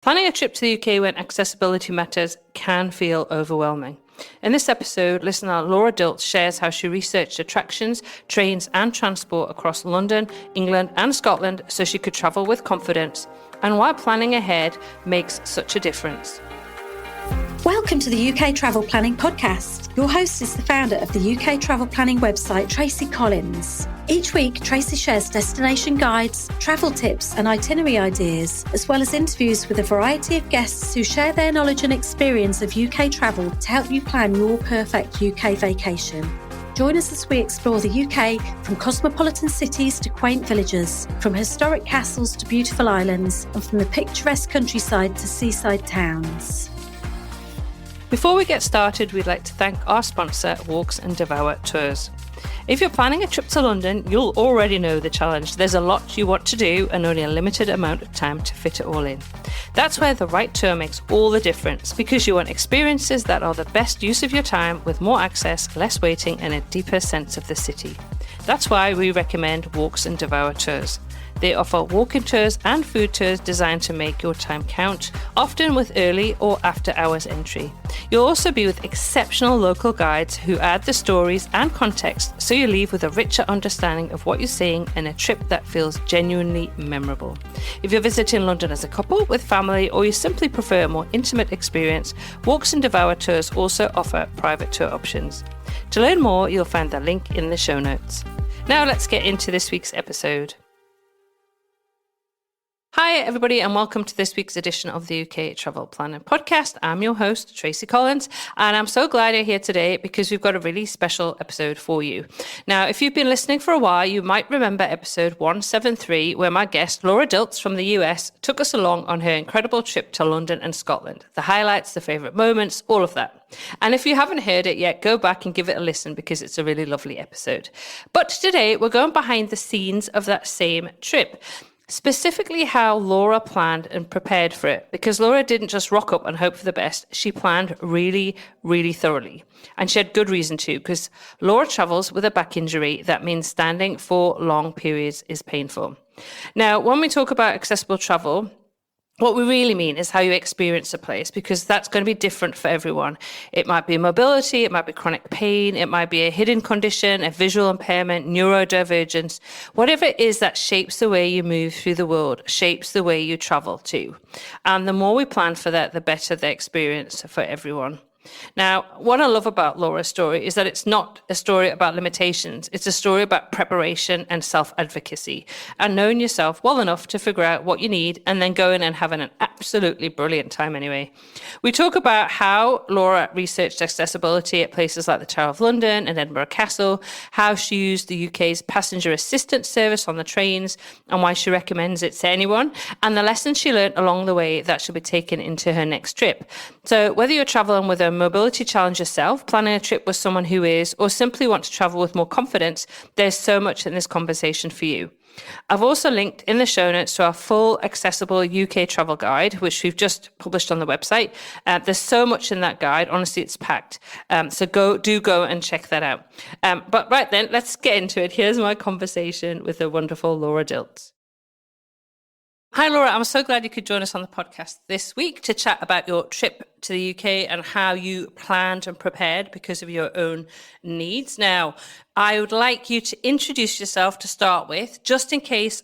Planning a trip to the UK when accessibility matters can feel overwhelming. In this episode, listener Laura Dilts shares how she researched attractions, trains and transport across London, England and Scotland so she could travel with confidence, and why planning ahead makes such a difference. Welcome to the UK Travel Planning Podcast. Your host is the founder of the UK Travel Planning website, Tracy Collins. Each week, Tracy shares destination guides, travel tips and itinerary ideas, as well as interviews with a variety of guests who share their knowledge and experience of UK travel to help you plan your perfect UK vacation. Join us as we explore the UK from cosmopolitan cities to quaint villages, from historic castles to beautiful islands, and from the picturesque countryside to seaside towns. Before we get started, we'd like to thank our sponsor, Walks and Devour Tours. If you're planning a trip to London, you'll already know the challenge. There's a lot you want to do and only a limited amount of time to fit it all in. That's where the right tour makes all the difference, because you want experiences that are the best use of your time with more access, less waiting and a deeper sense of the city. That's why we recommend Walks and Devour Tours. They offer walking tours and food tours designed to make your time count, often with early or after hours entry. You'll also be with exceptional local guides who add the stories and context so you leave with a richer understanding of what you're seeing and a trip that feels genuinely memorable. If you're visiting London as a couple, with family, or you simply prefer a more intimate experience, Walks and Devour Tours also offer private tour options. To learn more, you'll find the link in the show notes. Now let's get into this week's episode. Hi everybody and welcome to this week's edition of the UK Travel Planning Podcast. I'm your host, Tracy Collins, and I'm so glad you're here today because we've got a really special episode for you. Now, if you've been listening for a while, you might remember episode 173, where my guest, Laura Dilts from the US, took us along on her incredible trip to London and Scotland. The highlights, the favourite moments, all of that. And if you haven't heard it yet, go back and give it a listen because it's a really lovely episode. But today, we're going behind the scenes of that same trip. Specifically how Laura planned and prepared for it, because Laura didn't just rock up and hope for the best. She planned really, really thoroughly. And she had good reason to, because Laura travels with a back injury. That means standing for long periods is painful. Now, when we talk about accessible travel, what we really mean is how you experience a place, because that's going to be different for everyone. It might be mobility, it might be chronic pain, it might be a hidden condition, a visual impairment, neurodivergence, whatever it is that shapes the way you move through the world, shapes the way you travel too. And the more we plan for that, the better the experience for everyone. Now, what I love about Laura's story is that it's not a story about limitations. It's a story about preparation and self-advocacy and knowing yourself well enough to figure out what you need and then going and having an absolutely brilliant time anyway. We talk about how Laura researched accessibility at places like the Tower of London and Edinburgh Castle, how she used the UK's passenger assistance service on the trains and why she recommends it to anyone, and the lessons she learned along the way that she'll be taken into her next trip. So whether you're traveling with a mobility challenge yourself, planning a trip with someone who is, or simply want to travel with more confidence, there's so much in this conversation for you. I've also linked in the show notes to our full accessible UK travel guide, which we've just published on the website. There's so much in that guide. Honestly, it's packed. So go and check that out. But right then, let's get into it. Here's my conversation with the wonderful Laura Dilts. Hi, Laura. I'm so glad you could join us on the podcast this week to chat about your trip to the UK and how you planned and prepared because of your own needs. Now, I would like you to introduce yourself to start with, just in case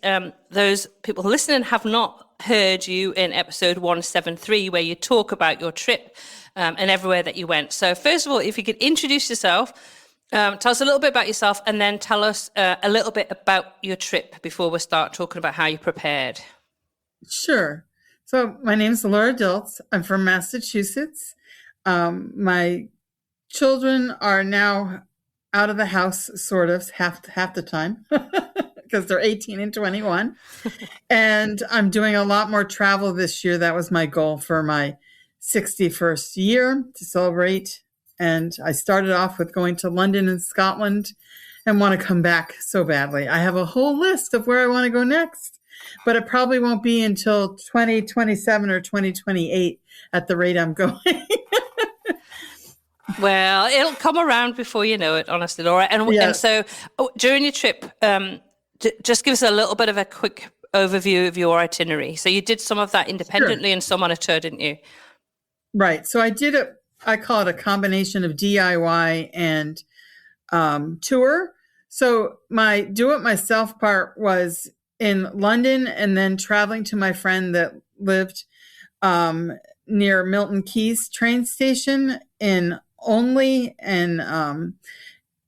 those people listening have not heard you in episode 173, where you talk about your trip and everywhere that you went. So first of all, if you could introduce yourself, tell us a little bit about yourself, and then tell us a little bit about your trip before we start talking about how you prepared. Sure. So my name is Laura Dilts. I'm from Massachusetts. My children are now out of the house, sort of, half the time, because they're 18 and 21. And I'm doing a lot more travel this year. That was my goal for my 61st year to celebrate. And I started off with going to London and Scotland and want to come back so badly. I have a whole list of where I want to go next. But it probably won't be until 2027 or 2028 at the rate I'm going. Well, it'll come around before you know it, honestly, Laura. And so during your trip, just give us a little bit of a quick overview of your itinerary. So you did some of that independently and some on a tour, didn't you? Right. So I call it a combination of DIY and tour. So my do-it-myself part was in London, and then traveling to my friend that lived near Milton Keynes train station in Only, and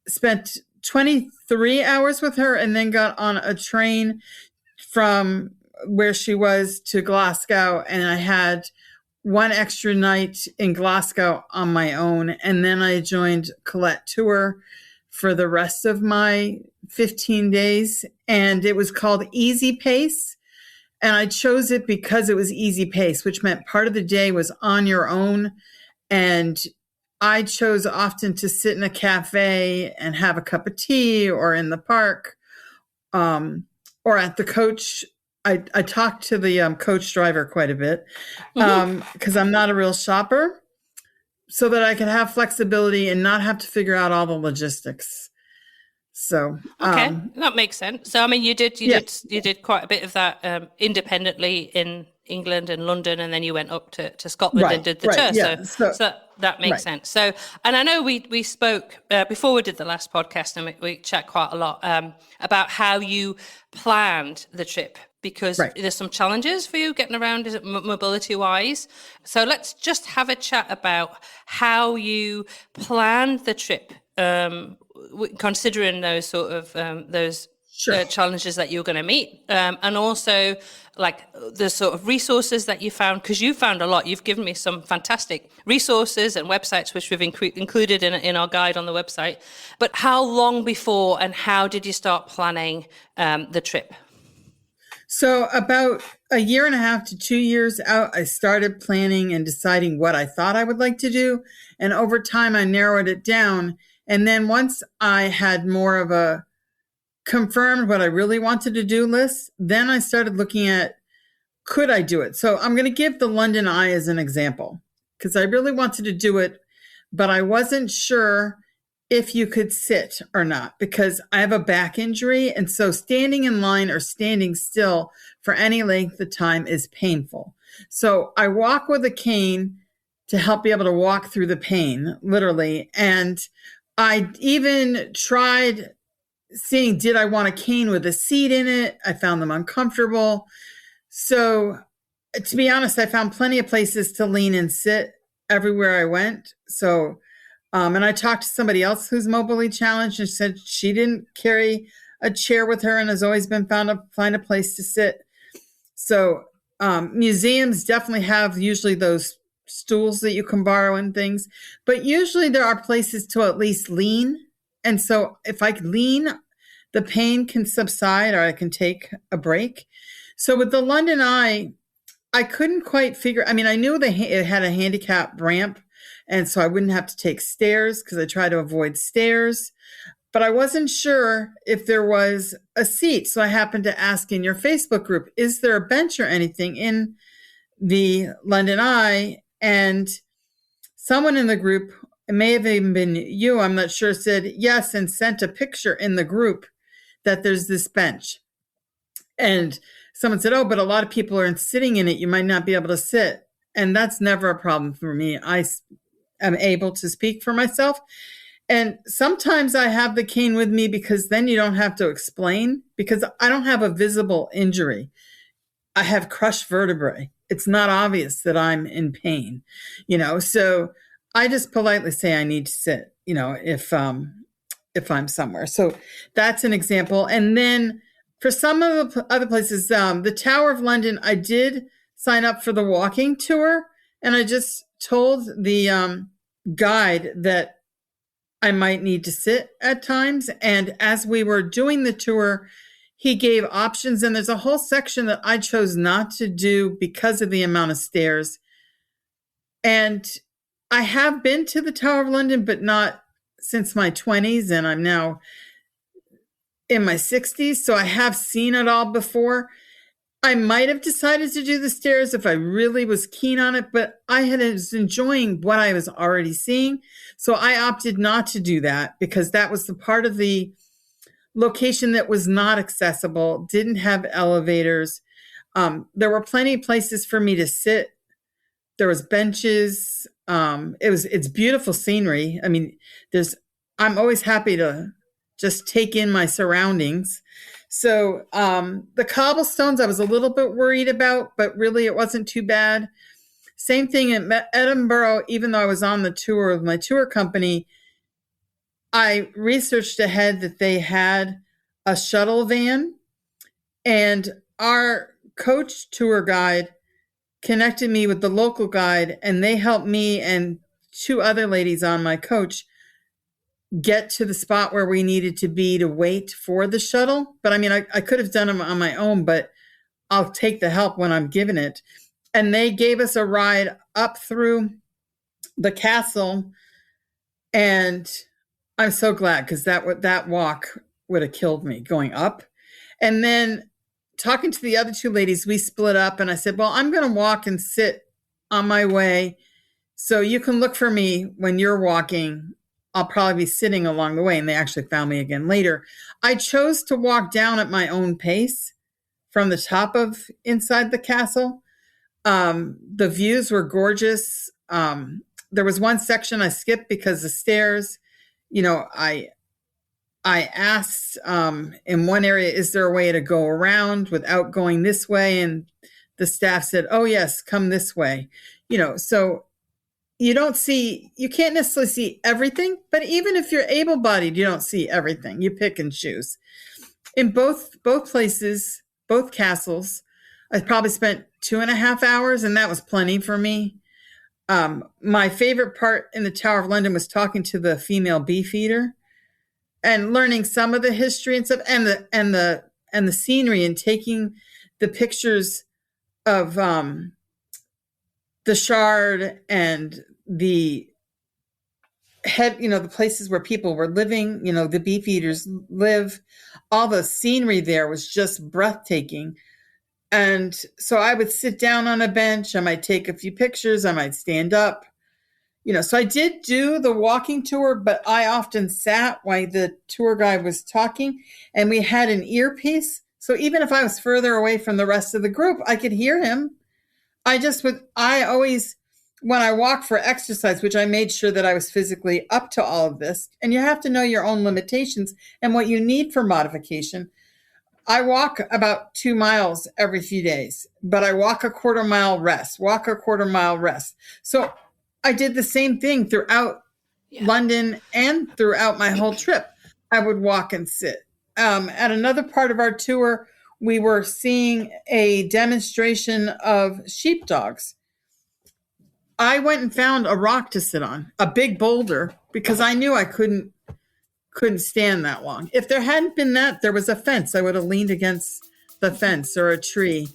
spent 23 hours with her, and then got on a train from where she was to Glasgow. And I had one extra night in Glasgow on my own. And then I joined Colette Tour for the rest of my 15 days. And it was called Easy Pace. And I chose it because it was easy pace, which meant part of the day was on your own. And I chose often to sit in a cafe and have a cup of tea, or in the park, or at the coach. I talked to the coach driver quite a bit because I'm not a real shopper, so that I could have flexibility and not have to figure out all the logistics. So okay, that makes sense. So I mean, you did quite a bit of that independently in England and London, and then you went up to Scotland and did the tour. Yeah. So that makes sense. So, and I know we spoke before we did the last podcast, and we chat quite a lot about how you planned the trip, because there's some challenges for you getting around, is it mobility wise? So let's just have a chat about how you planned the trip, considering those sort of those challenges that you're going to meet, and also like the sort of resources that you found, because you found a lot. You've given me some fantastic resources and websites, which we've included in our guide on the website. But how long before and how did you start planning the trip? So about a year and a half to 2 years out, I started planning and deciding what I thought I would like to do. And over time, I narrowed it down. And then once I had more of a confirmed what I really wanted to do list, then I started looking at, could I do it? So I'm going to give the London Eye as an example, because I really wanted to do it, but I wasn't sure if you could sit or not, because I have a back injury. And so standing in line or standing still for any length of time is painful. So I walk with a cane to help be able to walk through the pain, literally. And I even tried seeing, did I want a cane with a seat in it? I found them uncomfortable. So to be honest, I found plenty of places to lean and sit everywhere I went. So and I talked to somebody else who's mobilely challenged, and said she didn't carry a chair with her and has always been find a place to sit. So museums definitely have usually those stools that you can borrow and things, but usually there are places to at least lean. And so if I lean, the pain can subside, or I can take a break. So with the London Eye, I couldn't quite figure, I mean, I knew it had a handicap ramp, and so I wouldn't have to take stairs, because I try to avoid stairs. But I wasn't sure if there was a seat. So I happened to ask in your Facebook group, is there a bench or anything in the London Eye? And someone in the group, it may have even been you, I'm not sure, said yes, and sent a picture in the group that there's this bench. And someone said, oh, but a lot of people are sitting in it. You might not be able to sit. And that's never a problem for me. I am able to speak for myself. And sometimes I have the cane with me, because then you don't have to explain, because I don't have a visible injury. I have crushed vertebrae. It's not obvious that I'm in pain, so I just politely say I need to sit, if I'm somewhere. So that's an example. And then for some of the other places, the Tower of London, I did sign up for the walking tour, and I just told the guide that I might need to sit at times. And as we were doing the tour, he gave options, and there's a whole section that I chose not to do because of the amount of stairs. And I have been to the Tower of London, but not since my 20s, and I'm now in my 60s. So I have seen it all before. I might have decided to do the stairs if I really was keen on it, but I was enjoying what I was already seeing. So I opted not to do that, because that was the part of the location that was not accessible, didn't have elevators. There were plenty of places for me to sit. There was benches. It's beautiful scenery. I mean, I'm always happy to just take in my surroundings. So the cobblestones I was a little bit worried about, but really it wasn't too bad. Same thing in Edinburgh, even though I was on the tour with my tour company, I researched ahead that they had a shuttle van, and our coach tour guide connected me with the local guide, and they helped me and two other ladies on my coach get to the spot where we needed to be to wait for the shuttle. But I mean, I could have done them on my own, but I'll take the help when I'm given it. And they gave us a ride up through the castle, and I'm so glad, because that walk would have killed me going up. And then talking to the other two ladies, we split up, and I said, well, I'm going to walk and sit on my way, so you can look for me when you're walking. I'll probably be sitting along the way. And they actually found me again later. I chose to walk down at my own pace from the top of inside the castle. The views were gorgeous. There was one section I skipped because the stairs, I asked in one area, is there a way to go around without going this way? And the staff said, oh yes, come this way. So you can't necessarily see everything, but even if you're able-bodied, you don't see everything. You pick and choose. In both places, both castles, I probably spent 2.5 hours, and that was plenty for me. My favorite part in the Tower of London was talking to the female beefeater and learning some of the history and stuff, and the scenery, and taking the pictures of the Shard and the the places where people were living, the beefeaters live. All the scenery there was just breathtaking. And so I would sit down on a bench. I might take a few pictures. I might stand up. So I did do the walking tour, but I often sat while the tour guide was talking, and we had an earpiece. So even if I was further away from the rest of the group, I could hear him. I always, when I walk for exercise, which I made sure that I was physically up to all of this, and you have to know your own limitations and what you need for modification. I walk about 2 miles every few days, but I walk a quarter mile rest. So I did the same thing throughout London and throughout my whole trip. I would walk and sit. At another part of our tour, we were seeing a demonstration of sheepdogs. I went and found a rock to sit on, a big boulder, because I knew I couldn't stand that long. If there hadn't been that, there was a fence. I would have leaned against the fence or a tree.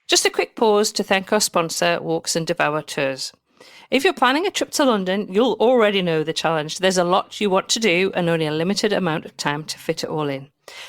Just a quick pause to thank our sponsor, Walks and Devour Tours. If you're planning a trip to London, you'll already know the challenge. There's a lot you want to do and only a limited amount of time to fit it all in.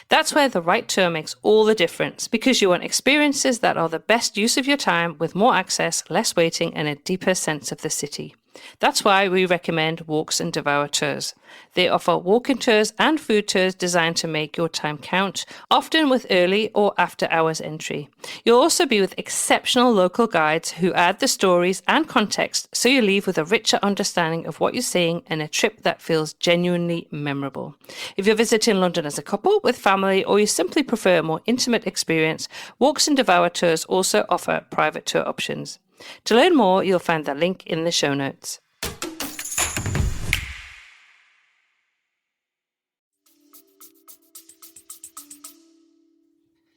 That's where the right tour makes all the difference, because you want experiences that are the best use of your time, with more access, less waiting, and a deeper sense of the city. That's why we recommend Walks and Devour Tours. They offer walking tours and food tours designed to make your time count, often with early or after hours entry. You'll also be with exceptional local guides who add the stories and context, so you leave with a richer understanding of what you're seeing and a trip that feels genuinely memorable. If you're visiting London as a couple, with family, or you simply prefer a more intimate experience, Walks and Devour Tours also offer private tour options. To learn more, you'll find the link in the show notes.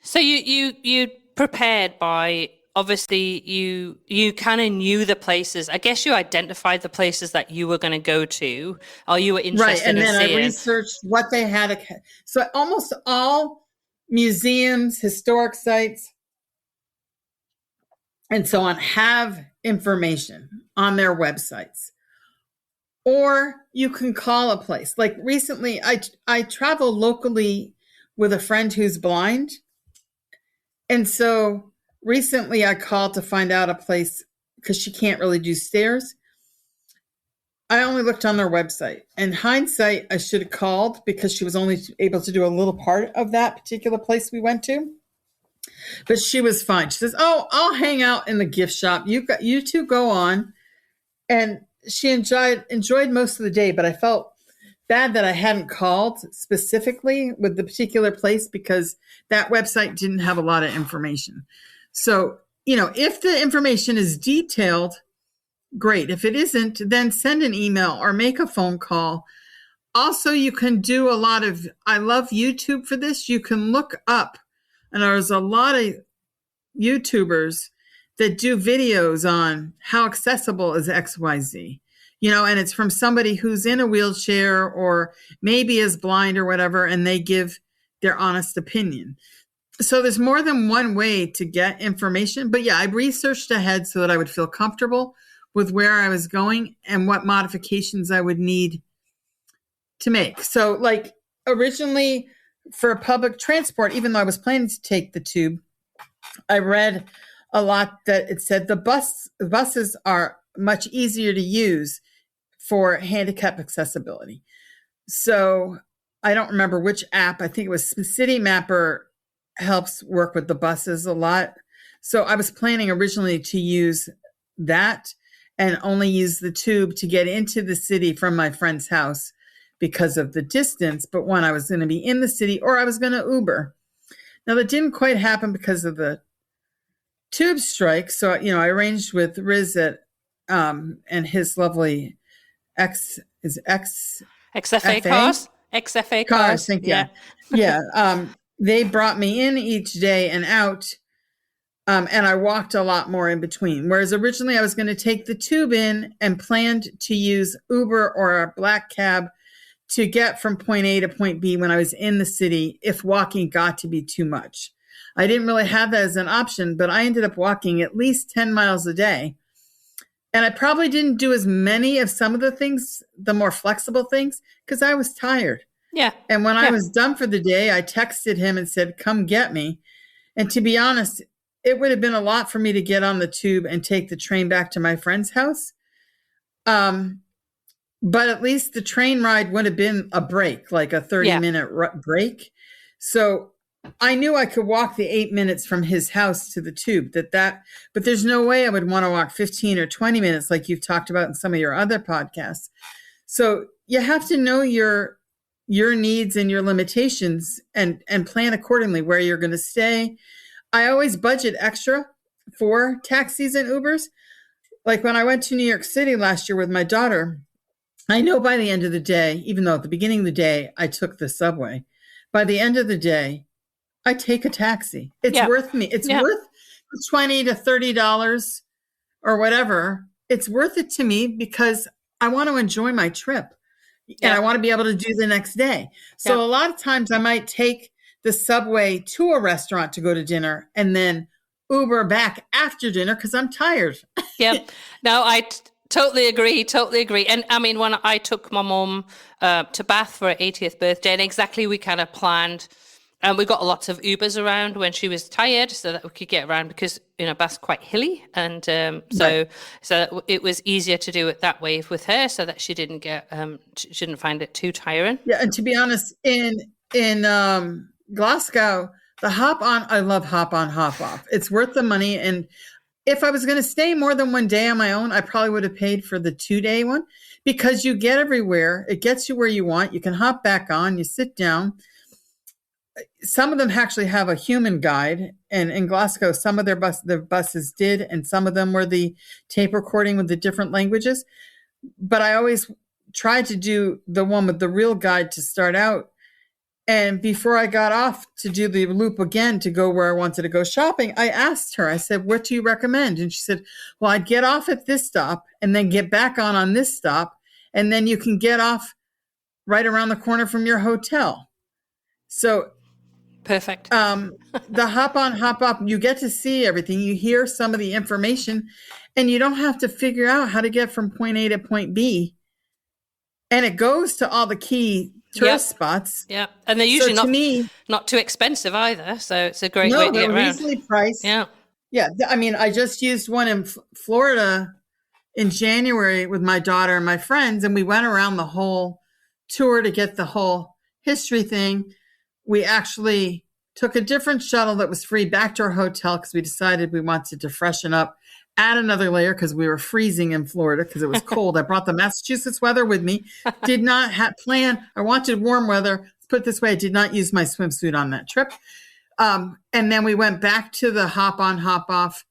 So you prepared by, obviously you kind of knew the places. I guess you identified the places that you were going to go to, or you were interested in seeing. Right, and then I researched what they had. So almost all museums, historic sites, and so on have information on their websites. Or you can call a place. Like recently, I travel locally with a friend who's blind. And so recently I called to find out a place because she can't really do stairs. I only looked on their website. In hindsight, I should have called because she was only able to do a little part of that particular place we went to. But she was fine. She says, "Oh, I'll hang out in the gift shop. You two go on." And she enjoyed most of the day, but I felt bad that I hadn't called specifically with the particular place because that website didn't have a lot of information. So, if the information is detailed, great. If it isn't, then send an email or make a phone call. Also, you can do I love YouTube for this. You can look up, and there's a lot of YouTubers that do videos on how accessible is XYZ, and it's from somebody who's in a wheelchair or maybe is blind or whatever, and they give their honest opinion. So there's more than one way to get information. But yeah, I researched ahead so that I would feel comfortable with where I was going and what modifications I would need to make. So like originally for public transport, even though I was planning to take the tube, I read a lot that it said the buses are much easier to use for handicap accessibility. So I don't remember which app. I think it was City Mapper helps work with the buses a lot. So I was planning originally to use that and only use the tube to get into the city from my friend's house because of the distance. But when I was going to be in the city or I was going to Uber. Now that didn't quite happen because of the tube strike. So, I arranged with Riz and his lovely XFA cars. XFA cars. Thank you. Yeah. They brought me in each day and out. And I walked a lot more in between. Whereas originally I was going to take the tube in and planned to use Uber or a black cab to get from point A to point B when I was in the city if walking got to be too much. I didn't really have that as an option, but I ended up walking at least 10 miles a day. And I probably didn't do as many of some of the things, the more flexible things, because I was tired. Yeah. And when I was done for the day, I texted him and said, "Come get me." And to be honest, it would have been a lot for me to get on the tube and take the train back to my friend's house. But at least the train ride would have been a break, like a 30-minute break. So I knew I could walk the 8 minutes from his house to the tube, but there's no way I would want to walk 15 or 20 minutes like you've talked about in some of your other podcasts. So you have to know your needs and your limitations and plan accordingly where you're going to stay. I always budget extra for taxis and Ubers. Like when I went to New York City last year with my daughter, I know by the end of the day, even though at the beginning of the day, I took the subway, by the end of the day, I take a taxi. It's worth me. It's worth $20 to $30 or whatever. It's worth it to me because I want to enjoy my trip and I want to be able to do the next day. So a lot of times I might take the subway to a restaurant to go to dinner and then Uber back after dinner because I'm tired. No, I totally agree. And I mean, when I took my mom to Bath for her 80th birthday, and exactly we kind of planned, and we got lots of Ubers around when she was tired so that we could get around because, Bath's quite hilly. And so it was easier to do it that way with her so that she didn't she didn't find it too tiring. Yeah. And to be honest, in Glasgow, the hop on, I love hop on, hop off. It's worth the money. And if I was going to stay more than one day on my own, I probably would have paid for the 2-day one because you get everywhere. It gets you where you want. You can hop back on, you sit down. Some of them actually have a human guide. And in Glasgow, some of their buses did, and some of them were the tape recording with the different languages. But I always tried to do the one with the real guide to start out. And before I got off to do the loop again to go where I wanted to go shopping, I asked her, I said, "What do you recommend?" And she said, "Well, I'd get off at this stop and then get back on this stop. And then you can get off right around the corner from your hotel." So perfect. The hop on, hop off, you get to see everything. You hear some of the information and you don't have to figure out how to get from point A to point B. And it goes to all the key tourist spots. Yeah. And they're usually not too expensive either. So it's a great way to get around. They're easily priced. Yeah. Yeah. I mean, I just used one in Florida in January with my daughter and my friends, and we went around the whole tour to get the whole history thing. We actually took a different shuttle that was free back to our hotel because we decided we wanted to freshen up, add another layer because we were freezing in Florida because it was cold. I brought the Massachusetts weather with me. Did not plan. I wanted warm weather. Let's put it this way. I did not use my swimsuit on that trip. And then we went back to the hop on, hop off.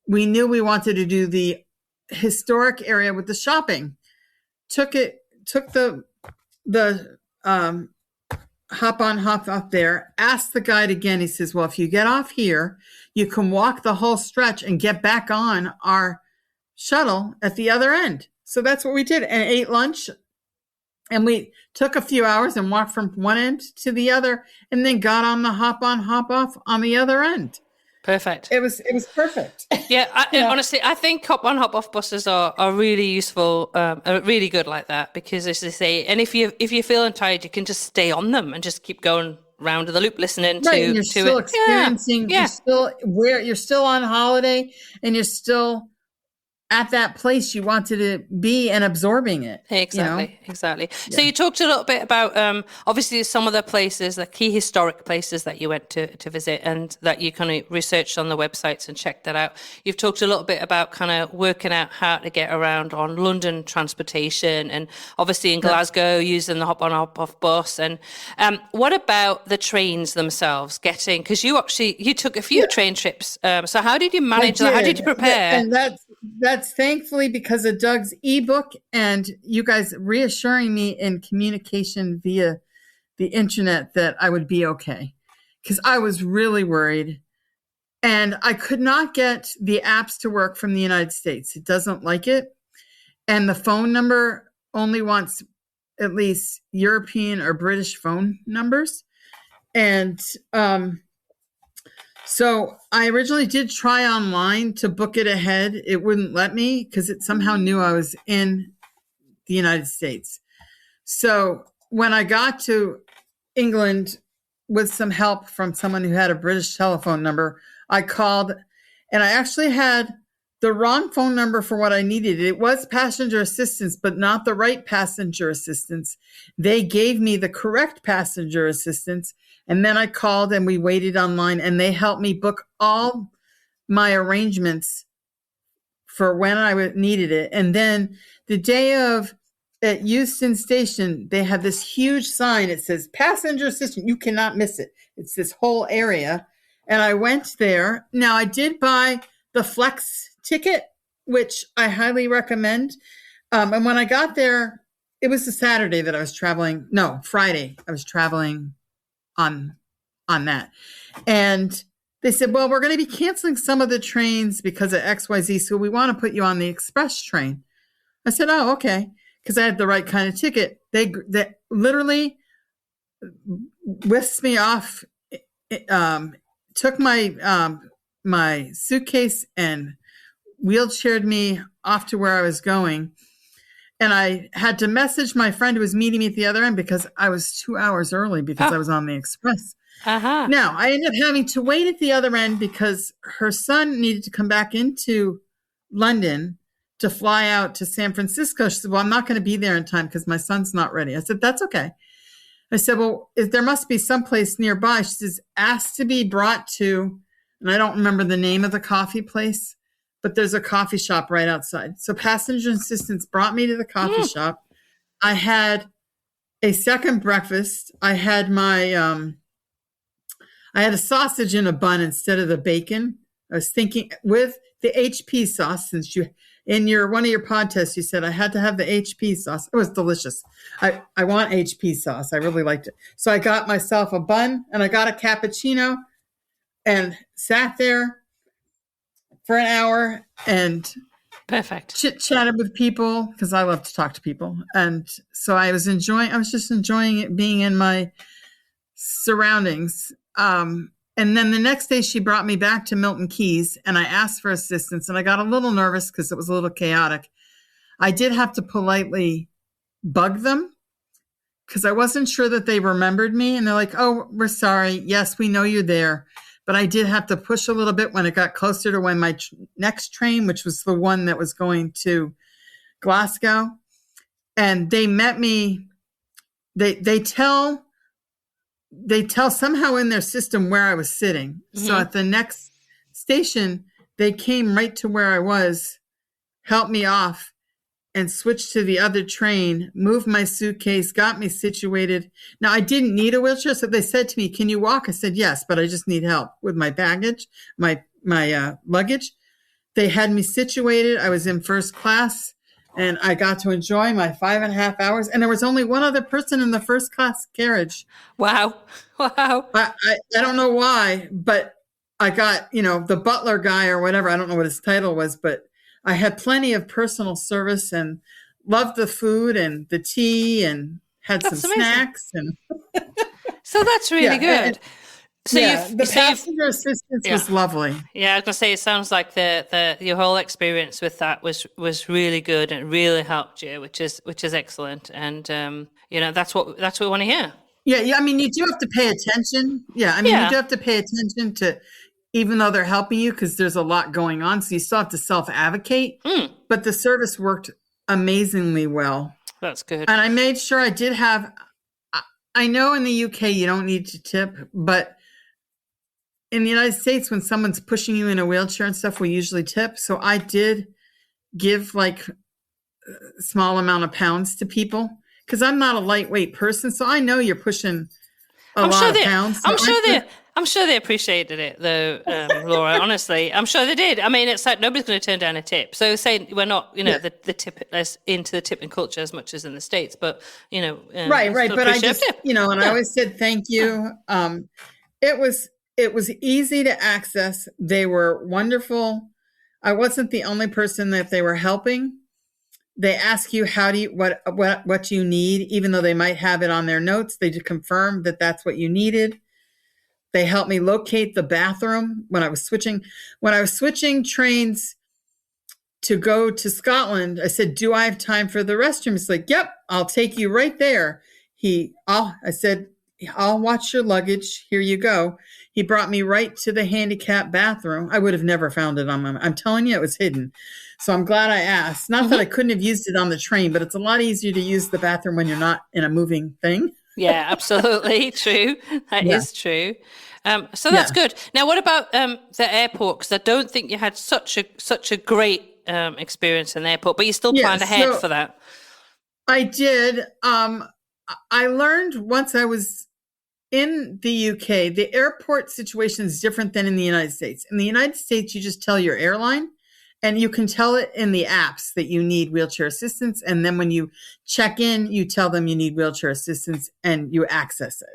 We knew we wanted to do the historic area with the shopping. Took the hop on, hop off there. Asked the guide again. He says, well, if you get off here, you can walk the whole stretch and get back on our shuttle at the other end. So that's what we did, and ate lunch. And we took a few hours and walked from one end to the other, and then got on the hop on, hop off on the other end. Perfect. It was perfect. Yeah, honestly, I think hop on, hop off buses are really useful, are really good like that, because as they say, and if you're feeling tired, you can just stay on them and just keep going round the loop, listening right, to and you're still it. experiencing. Yeah. You're still on holiday, and you're still at that place you wanted to be and absorbing it. Exactly. Yeah. So you talked a little bit about, obviously, some of the places, the key historic places that you went to visit and that you kind of researched on the websites and checked that out. You've talked a little bit about kind of working out how to get around on London transportation, and obviously in Glasgow using the hop on, hop off bus. And what about the trains themselves because you took a few train trips. So how did you manage that? How did you prepare? And that's thankfully because of Doug's ebook and you guys reassuring me in communication via the internet that I would be okay. Because I was really worried. And I could not get the apps to work from the United States. It doesn't like it. And the phone number only wants at least European or British phone numbers. And so I originally did try online to book it ahead. It wouldn't let me because it somehow knew I was in the United States. So when I got to England with some help from someone who had a British telephone number, I called, and I actually had the wrong phone number for what I needed. It was passenger assistance, but not the right passenger assistance. They gave me the correct passenger assistance. And then I called and we waited online, and they helped me book all my arrangements for when I needed it. And then the day of at Euston Station, they have this huge sign. It says passenger assistance. You cannot miss it. It's this whole area. And I went there. Now I did buy the Flex ticket, which I highly recommend. And when I got there, it was a Saturday that I was traveling. No, Friday. I was traveling on that. And they said, well, we're going to be canceling some of the trains because of XYZ. So we want to put you on the express train. I said, oh, okay. Because I had the right kind of ticket. They literally whisked me off, took my suitcase and wheelchaired me off to where I was going. And I had to message my friend who was meeting me at the other end because I was 2 hours early because I was on the express. Uh-huh. Now, I ended up having to wait at the other end because her son needed to come back into London to fly out to San Francisco. She said, well, I'm not going to be there in time because my son's not ready. I said, that's okay. I said, well, there must be someplace nearby. She says, asked to be brought to, and I don't remember the name of the coffee place, but there's a coffee shop right outside. So passenger assistance brought me to the coffee shop. I had a second breakfast. I had I had a sausage in a bun instead of the bacon. I was thinking with the HP sauce, since you, in one of your podcasts, you said I had to have the HP sauce. It was delicious. I want HP sauce. I really liked it. So I got myself a bun and I got a cappuccino and sat there for an hour and perfect chit-chatted with people because I love to talk to people. And so I was just enjoying it, being in my surroundings. And then the next day she brought me back to Milton Keynes and I asked for assistance and I got a little nervous because it was a little chaotic. I did have to politely bug them because I wasn't sure that they remembered me. And they're like, oh, we're sorry. Yes, we know you're there. but I did have to push a little bit when it got closer to when my next train, which was the one that was going to Glasgow. And they met me. They tell somehow in their system where I was sitting. Mm-hmm. So at the next station, they came right to where I was, helped me off, and switched to the other train, moved my suitcase, got me situated. Now, I didn't need a wheelchair, so they said to me, can you walk? I said, yes, but I just need help with my baggage, my luggage. They had me situated. I was in first class, and I got to enjoy my 5.5 hours. And there was only one other person in the first class carriage. Wow. Wow. I don't know why, but I got, the butler guy or whatever. I don't know what his title was, but I had plenty of personal service and loved the food and the tea and had some snacks. And so that's really good. The passenger assistance was lovely. Yeah, I was gonna say, it sounds like your whole experience with that was really good and really helped you, which is excellent. And that's what we want to hear. Yeah. I mean, you do have to pay attention. Yeah, I mean, you do have to pay attention to, even though they're helping you, because there's a lot going on, so you still have to self-advocate. But the service worked amazingly well. That's good. And I made sure I did have. I know in the UK you don't need to tip, but in the United States, when someone's pushing you in a wheelchair and stuff, we usually tip. So I did give like a small amount of pounds to people because I'm not a lightweight person. So I know you're pushing a lot of pounds. So I'm sure they appreciated it, though, Laura. Honestly, I'm sure they did. I mean, it's like nobody's going to turn down a tip. So saying we're not, the tip into the tipping culture as much as in the States, but right. But I just, and I always said thank you. It was easy to access. They were wonderful. I wasn't the only person that they were helping. They ask you what you need, even though they might have it on their notes. They just confirm that that's what you needed. They helped me locate the bathroom when I was switching. When I was switching trains to go to Scotland, I said, do I have time for the restroom? He's like, yep, I'll take you right there. I said, I'll watch your luggage. Here you go. He brought me right to the handicap bathroom. I would have never found it on my, I'm telling you, it was hidden. So I'm glad I asked. Not that I couldn't have used it on the train, but it's a lot easier to use the bathroom when you're not in a moving thing. Yeah, absolutely. True. That is true. So that's good. Now, what about the airport? Because I don't think you had such a great experience in the airport, but you still planned ahead for that. I did. I learned once I was in the UK, the airport situation is different than in the United States. In the United States, you just tell your airline, and you can tell it in the apps that you need wheelchair assistance. And then when you check in, you tell them you need wheelchair assistance and you access it.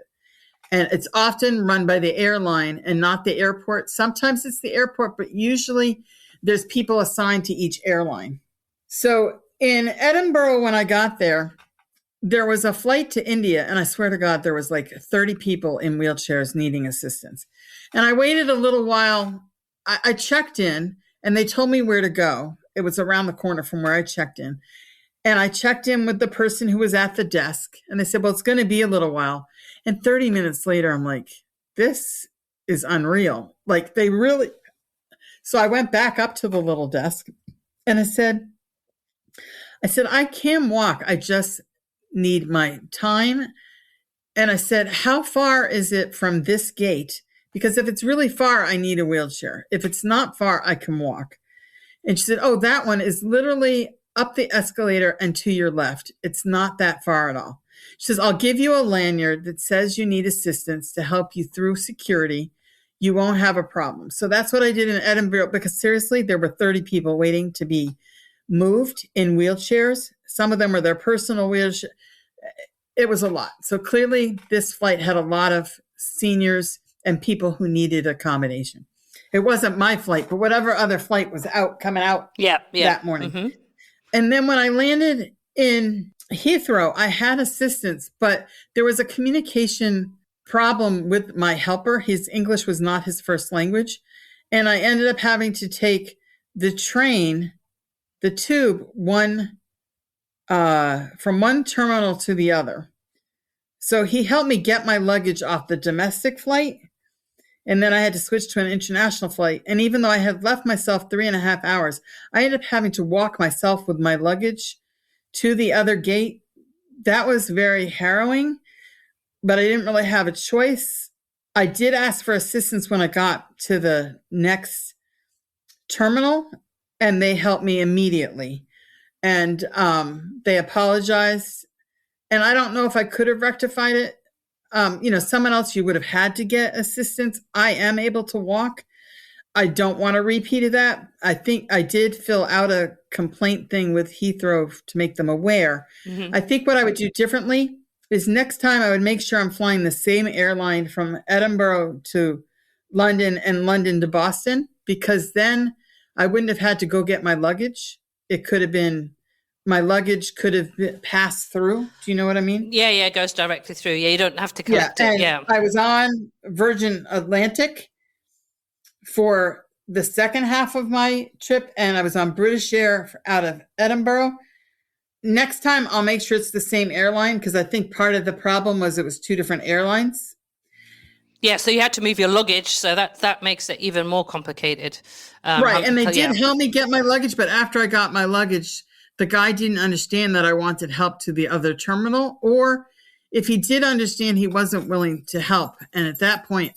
And it's often run by the airline and not the airport. Sometimes it's the airport, but usually there's people assigned to each airline. So in Edinburgh, when I got there was a flight to India, and I swear to God, there was like 30 people in wheelchairs needing assistance. And I waited a little while. I checked in, and they told me where to go. It was around the corner from where I checked in. And I checked in with the person who was at the desk, and they said, well, it's going to be a little while. And 30 minutes later, I'm like, this is unreal. Like they really. So I went back up to the little desk, and I said, I can walk. I just need my time. And I said, how far is it from this gate? Because if it's really far, I need a wheelchair. If it's not far, I can walk. And she said, oh, that one is literally up the escalator and to your left. It's not that far at all. She says, I'll give you a lanyard that says you need assistance to help you through security. You won't have a problem. So that's what I did in Edinburgh, because seriously, there were 30 people waiting to be moved in wheelchairs. Some of them were their personal wheelchair. It was a lot. So clearly this flight had a lot of seniors and people who needed accommodation. It wasn't my flight, but whatever other flight was coming out that morning. Mm-hmm. And then when I landed in Heathrow, I had assistance, but there was a communication problem with my helper. His English was not his first language. And I ended up having to take the tube, from one terminal to the other. So he helped me get my luggage off the domestic flight. And then I had to switch to an international flight. And even though I had left myself 3.5 hours, I ended up having to walk myself with my luggage to the other gate. That was very harrowing, but I didn't really have a choice. I did ask for assistance when I got to the next terminal, and they helped me immediately. And they apologized. And I don't know if I could have rectified it. Someone else, you would have had to get assistance. I am able to walk. I don't want to repeat of that. I think I did fill out a complaint thing with Heathrow to make them aware. I think what I would do differently is next time I would make sure I'm flying the same airline from Edinburgh to London and London to Boston, because then I wouldn't have had to go get my luggage. It could have been, my luggage could have passed through. Do you know what I mean? Yeah, it goes directly through. Yeah, you don't have to collect it. Yeah. I was on Virgin Atlantic for the second half of my trip, and I was on British Air out of Edinburgh. Next time, I'll make sure it's the same airline, because I think part of the problem was it was two different airlines. Yeah, so you had to move your luggage, so that makes it even more complicated. Right, and they did help me get my luggage, but after I got my luggage, the guy didn't understand that I wanted help to the other terminal, or if he did understand, he wasn't willing to help. And at that point,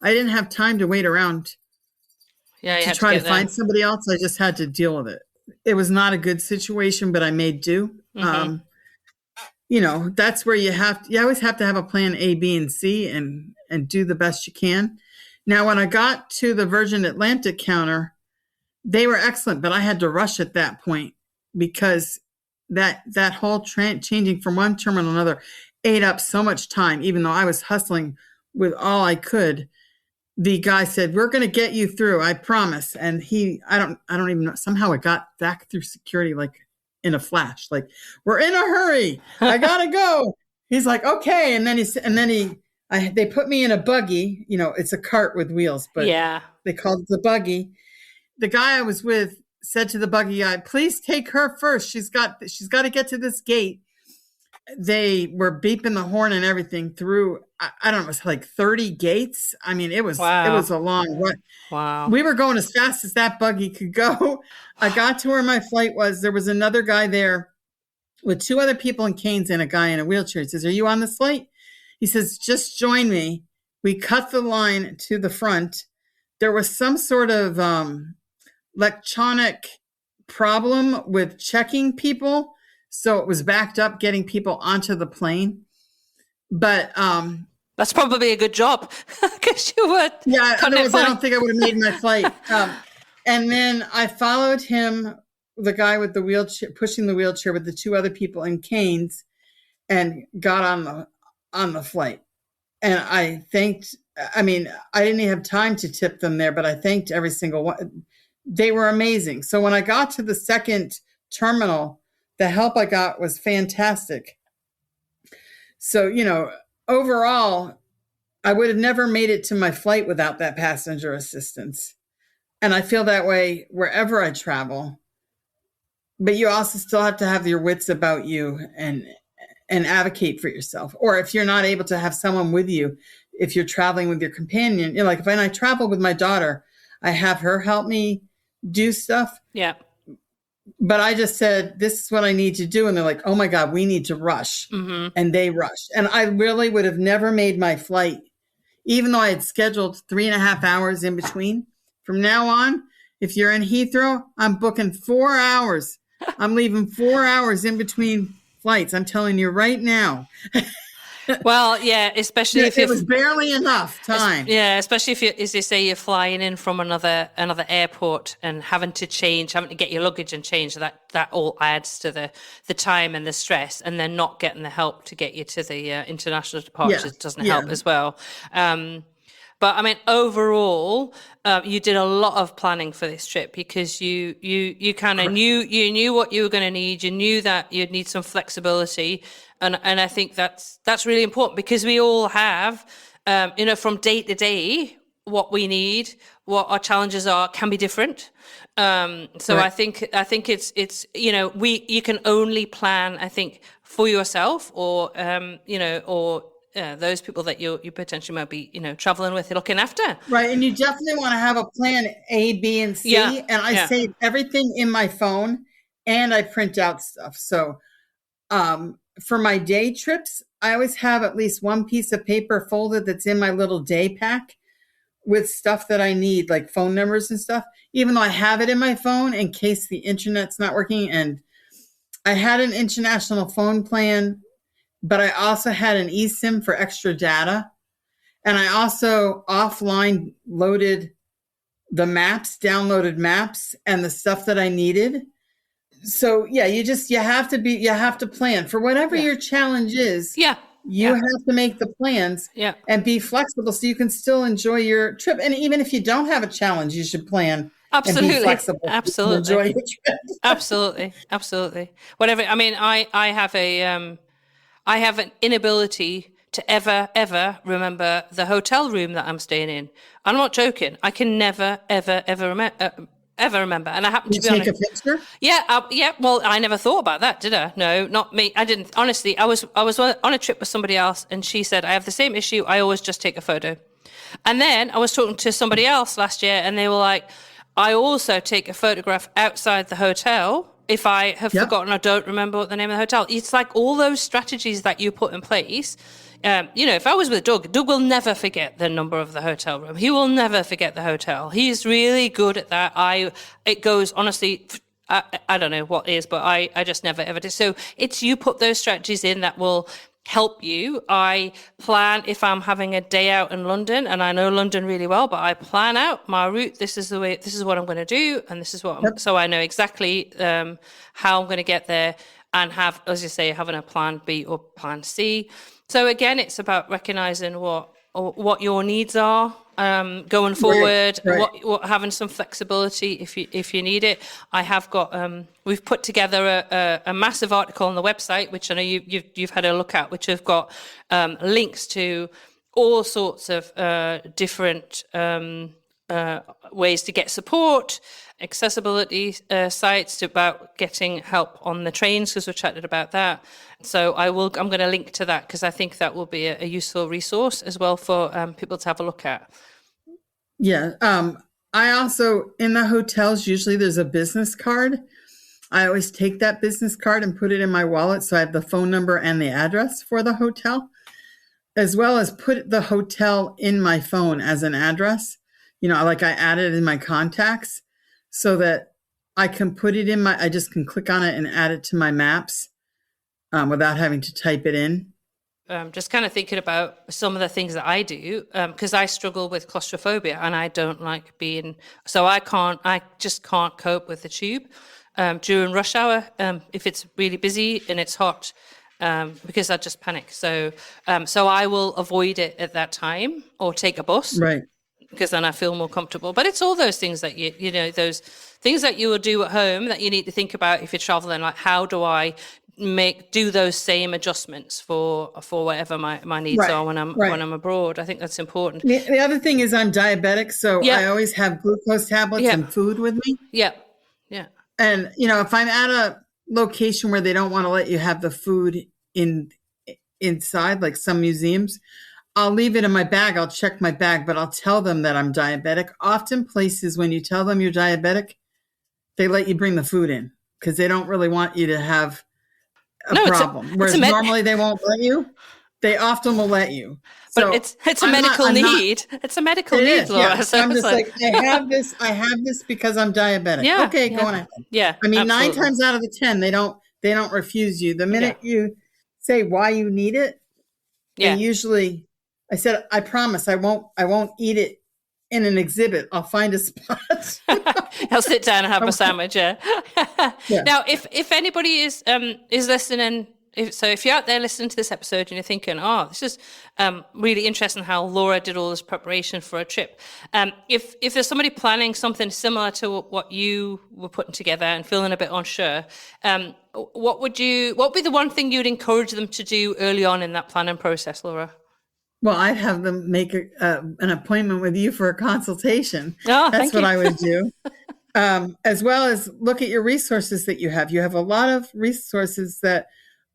I didn't have time to wait around to try to find somebody else. I just had to deal with it. It was not a good situation, but I made do. That's where you always have to have a plan A, B, and C and do the best you can. Now, when I got to the Virgin Atlantic counter, they were excellent, but I had to rush at that point because that whole changing from one terminal to another ate up so much time, even though I was hustling with all I could. The guy said, "We're going to get you through, I promise." And I don't even know. Somehow it got back through security like in a flash. Like, "We're in a hurry. I gotta go." He's like, "Okay." And then they put me in a buggy. It's a cart with wheels, but they called it the buggy. The guy I was with said to the buggy guy, "Please take her first. She's got to get to this gate." They were beeping the horn and everything through, I don't know, it was like 30 gates. I mean, it was a long run. Wow. We were going as fast as that buggy could go. I got to where my flight was. There was another guy there with two other people in canes and a guy in a wheelchair. He says, "Are you on this flight?" He says, "Just join me." We cut the line to the front. There was some sort of electronic problem with checking people. So it was backed up getting people onto the plane. But that's probably a good job because you would. Yeah, otherwise I don't think I would have made my flight. And then I followed him, the guy with the wheelchair, pushing the wheelchair with the two other people in canes, and got on the flight. And I didn't even have time to tip them there, but I thanked every single one. They were amazing. So when I got to the second terminal, the help I got was fantastic. So, overall, I would have never made it to my flight without that passenger assistance. And I feel that way wherever I travel. But you also still have to have your wits about you and advocate for yourself. Or if you're not able to have someone with you, if you're traveling with your companion, like when I travel with my daughter, I have her help me do stuff. Yeah. But I just said, "This is what I need to do." And they're like, "Oh my God, we need to rush." And they rushed. And I really would have never made my flight, even though I had scheduled 3.5 hours in between. From now on, if you're in Heathrow, I'm booking 4 hours. I'm leaving 4 hours in between flights. I'm telling you right now. Well, yeah, especially if it was barely enough time. Yeah, especially if as they say, you're flying in from another airport and having to get your luggage and change. That all adds to the time and the stress, and then not getting the help to get you to the international departures doesn't help as well. But I mean, overall, you did a lot of planning for this trip because you kind of knew what you were going to need. You knew that you'd need some flexibility, and I think that's really important because we all have, from day to day, what we need, what our challenges are, can be different. So right. I think it's you can only plan, I think, for yourself or those people that you potentially might be, traveling with, looking after. Right. And you definitely want to have a plan A, B, and C. Yeah. And I save everything in my phone and I print out stuff. So for my day trips, I always have at least one piece of paper folded that's in my little day pack with stuff that I need, like phone numbers and stuff, even though I have it in my phone in case the internet's not working. And I had an international phone plan, but I also had an eSIM for extra data. And I also offline loaded the maps, downloaded maps and the stuff that I needed. So yeah, you have to plan for whatever your challenge is. Yeah. You have to make the plans and be flexible so you can still enjoy your trip. And even if you don't have a challenge, you should plan. Absolutely. And be flexible. Absolutely. Enjoy your trip. Absolutely. Whatever. I mean, I have an inability to ever remember the hotel room that I'm staying in. I'm not joking. I can never, ever remember. And I happen to be take a picture? Yeah. Well, I never thought about that, did I? No, not me. I didn't. Honestly, I was on a trip with somebody else and she said, I have the same issue. I always just take a photo. And then I was talking to somebody else last year and they were like, I also take a photograph outside the hotel if I have forgotten or don't remember what the name of the hotel. It's like all those strategies that you put in place. If I was with Doug will never forget the number of the hotel room. He will never forget the hotel. He's really good at that. It goes, honestly, I don't know what is, but I just never ever did. So it's you put those strategies in that will help you. I plan if I'm having a day out in London, and I know London really well, but I plan out my route. This is what I'm going to do, and this is what so I know exactly how I'm going to get there, and have, as you say, having a plan B or plan C. So again, it's about recognizing what your needs are going forward. Right. What having some flexibility if you need it. I have got we've put together a massive article on the website, which I know you've had a look at, which have got links to all sorts of different ways to get support, accessibility sites about getting help on the trains, because we've chatted about that. So I'm going to link to that because I think that will be a useful resource as well for people to have a look at. Yeah. I also, in the hotels, usually there's a business card. I always take that business card and put it in my wallet. So I have the phone number and the address for the hotel, as well as put the hotel in my phone as an address. Like I added it in my contacts so that I can put it in I just can click on it and add it to my maps without having to type it in. Just kind of thinking about some of the things that I do, because I struggle with claustrophobia and I don't like so I just can't cope with the tube during rush hour if it's really busy and it's hot, because I just panic. So I will avoid it at that time or take a bus. Right. Because then I feel more comfortable. But it's all those things that those things that you will do at home that you need to think about if you're traveling, like how do I do those same adjustments for whatever my needs are when I'm abroad. I think that's important. The other thing is I'm diabetic, so I always have glucose tablets and food with me. Yeah. And if I'm at a location where they don't want to let you have the food inside, like some museums, I'll leave it in my bag. I'll check my bag, but I'll tell them that I'm diabetic. Often places, when you tell them you're diabetic, they let you bring the food in because they don't really want you to have a problem. Whereas normally they won't let you. They often will let you. So but it's a medical need. It's a medical need, Laura. Yeah. So I'm just like, I have this because I'm diabetic. Yeah, okay, go on ahead. Yeah. I mean, absolutely. 9 times out of the 10, they don't refuse you. The minute you say why you need it, they usually. I said, I promise I won't eat it in an exhibit. I'll find a spot. I'll sit down and have a sandwich. Yeah. Now, if anybody is listening, if you're out there listening to this episode and you're thinking, this is really interesting how Laura did all this preparation for a trip. If there's somebody planning something similar to what you were putting together and feeling a bit unsure, what would be the one thing you'd encourage them to do early on in that planning process, Laura? Well, I'd have them make an appointment with you for a consultation. That's what I would do. As well as look at your resources that you have. You have a lot of resources that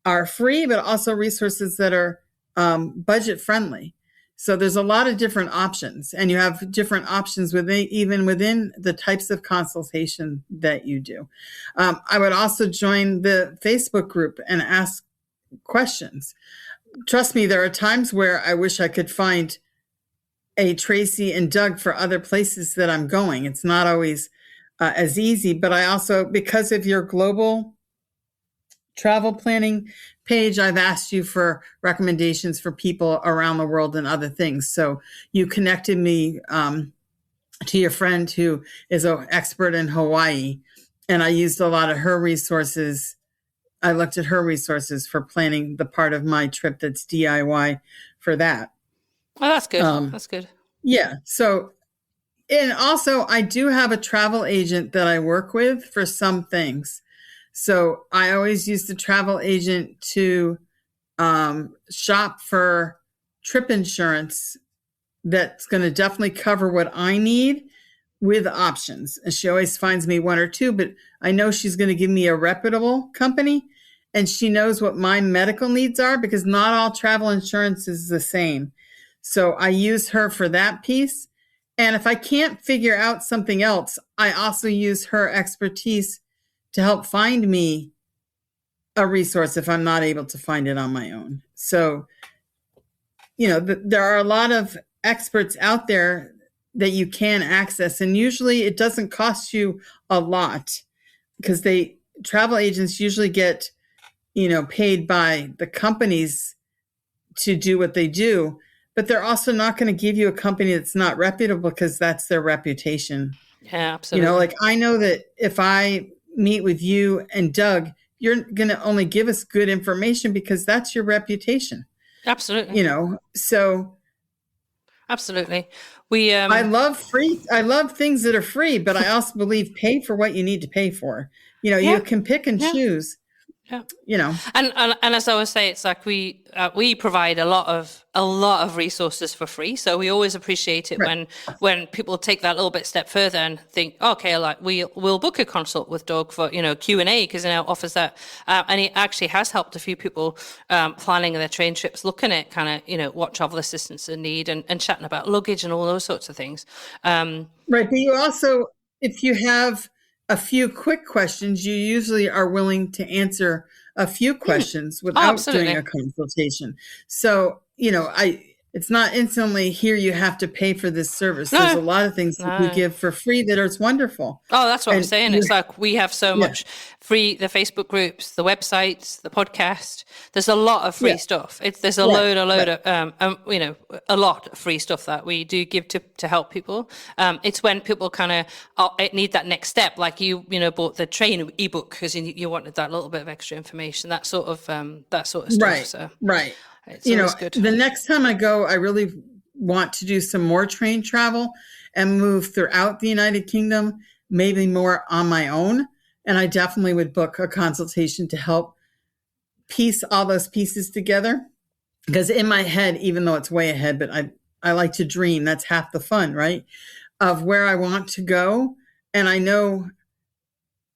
are free, but also resources that are budget friendly. So there's a lot of different options, and you have different options even within the types of consultation that you do. I would also join the Facebook group and ask questions. Trust me, there are times where I wish I could find a Tracy and Doug for other places that I'm going. It's not always as easy, but I also, because of your global travel planning page, I've asked you for recommendations for people around the world and other things. So you connected me to your friend who is an expert in Hawaii, and I used a lot of her resources. I looked at her resources for planning the part of my trip that's DIY for that. Oh, that's good. That's good. Yeah. So, and also I do have a travel agent that I work with for some things. So I always use the travel agent to shop for trip insurance that's going to definitely cover what I need with options. And she always finds me one or two, but I know she's going to give me a reputable company, and she knows what my medical needs are, because not all travel insurance is the same. So I use her for that piece. And if I can't figure out something else, I also use her expertise to help find me a resource if I'm not able to find it on my own. So, there are a lot of experts out there that you can access, and usually it doesn't cost you a lot, because travel agents usually get, paid by the companies to do what they do, but they're also not going to give you a company that's not reputable, because that's their reputation. Yeah, absolutely. Like I know that if I meet with you and Doug, you're going to only give us good information because that's your reputation. Absolutely. So absolutely. I love things that are free, but I also believe pay for what you need to pay for. You can pick and choose. Yeah. And as I always say, it's like we provide a lot of resources for free. So we always appreciate it when people take that little bit step further and think, okay, like we'll book a consult with Doug for Q&A, because it now offers that, and it actually has helped a few people planning their train trips, looking at kind of what travel assistance they need, and chatting about luggage and all those sorts of things. Right, but you also, if you have a few quick questions, you usually are willing to answer a few questions without doing a consultation. So, it's not instantly here you have to pay for this service. There's a lot of things that we give for free that are wonderful. Oh, that's what I'm saying. It's like we have so much free, the Facebook groups, the websites, the podcast. There's a lot of free stuff. There's a load of, a lot of free stuff that we do give to help people. It's when people kind of need that next step, like you bought the train ebook because you wanted that little bit of extra information, that sort of stuff. Right. So. Right. It's good. The next time I go, I really want to do some more train travel and move throughout the United Kingdom, maybe more on my own. And I definitely would book a consultation to help piece all those pieces together. Because in my head, even though it's way ahead, but I like to dream. That's half the fun, right? Of where I want to go. And I know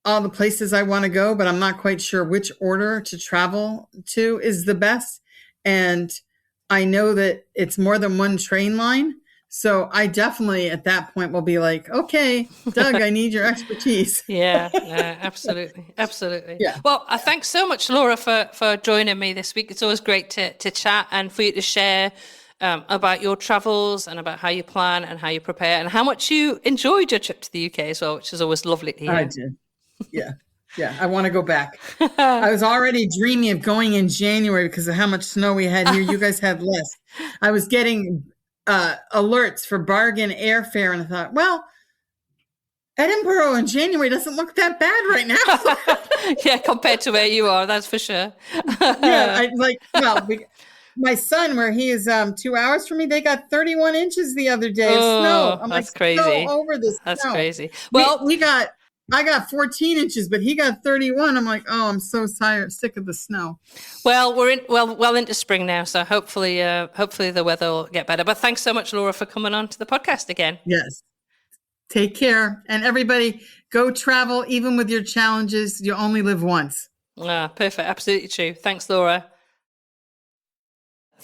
all the places I want to go, but I'm not quite sure which order to travel to is the best. And I know that it's more than one train line. So I definitely at that point will be like, okay, Doug, I need your expertise. Yeah, absolutely. Absolutely. Yeah. Well, thanks so much, Laura, for joining me this week. It's always great to chat and for you to share about your travels and about how you plan and how you prepare and how much you enjoyed your trip to the UK as well, which is always lovely to hear. I did. Yeah. Yeah, I want to go back. I was already dreaming of going in January because of how much snow we had here. You guys had less. I was getting alerts for bargain airfare, and I thought, well, Edinburgh in January doesn't look that bad right now. Yeah, compared to where you are, that's for sure. Yeah, my son, where he is 2 hours from me, they got 31 inches the other day of snow. I'm that's like, crazy. So over this That's snow. crazy. Well, I got 14 inches, but he got 31. I'm like, oh, I'm so sick of the snow. Well, we're well into spring now, so hopefully the weather will get better. But thanks so much, Laura, for coming on to the podcast again. Yes. Take care. And everybody, go travel, even with your challenges. You only live once. Perfect. Absolutely true. Thanks, Laura.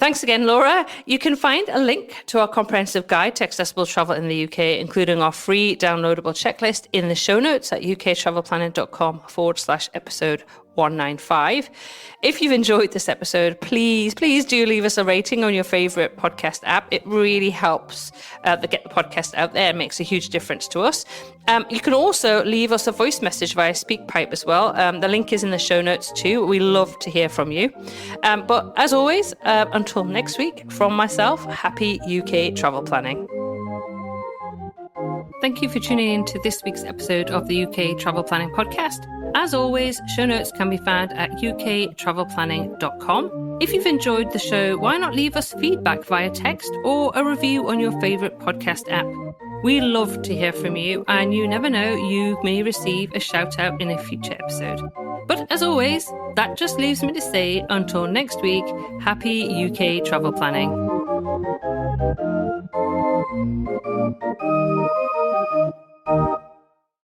Thanks again, Laura. You can find a link to our comprehensive guide to accessible travel in the UK, including our free downloadable checklist in the show notes at uktravelplanning.com/episode 195. If you've enjoyed this episode, please do leave us a rating on your favorite podcast app. It really helps get the podcast out there. It makes a huge difference to us. You can also leave us a voice message via SpeakPipe as well. The link is in the show notes too. We love to hear from you. But as always, until next week, from myself, happy UK travel planning. Thank you for tuning in to this week's episode of the UK Travel Planning Podcast. As always, show notes can be found at uktravelplanning.com. If you've enjoyed the show, why not leave us feedback via text or a review on your favourite podcast app? We love to hear from you, and you never know, you may receive a shout out in a future episode. But as always, that just leaves me to say, until next week, happy UK travel planning.